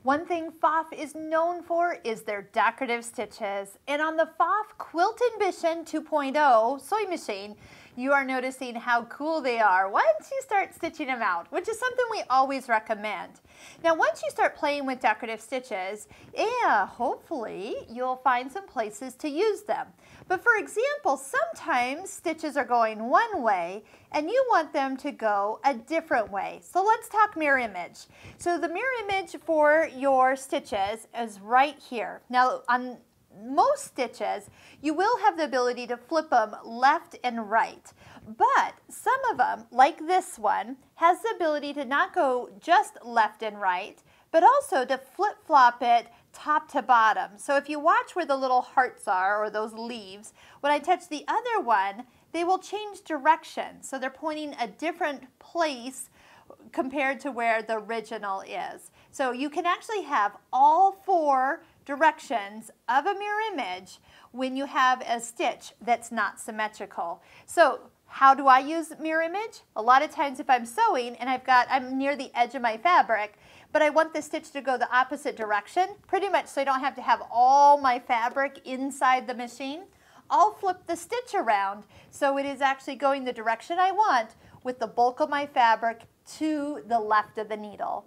One thing Pfaff is known for is their decorative stitches. And on the Pfaff Quilt Ambition 2.0 sewing machine, you are noticing how cool they are once you start stitching them out, which is something we always recommend. Now, once you start playing with decorative stitches, hopefully you'll find some places to use them. But for example, sometimes stitches are going one way and you want them to go a different way. So let's talk mirror image. So the mirror image for your stitches is right here. Now, on most stitches, you will have the ability to flip them left and right, but some of them, like this one, has the ability to not go just left and right, but also to flip-flop it top to bottom. So if you watch where the little hearts are, or those leaves, when I touch the other one, they will change direction. So they're pointing a different place compared to where the original is. So you can actually have all four directions of a mirror image when you have a stitch that's not symmetrical. So how do I use mirror image? A lot of times if I'm sewing and I'm near the edge of my fabric, but I want the stitch to go the opposite direction, pretty much so I don't have to have all my fabric inside the machine, I'll flip the stitch around so it is actually going the direction I want with the bulk of my fabric to the left of the needle.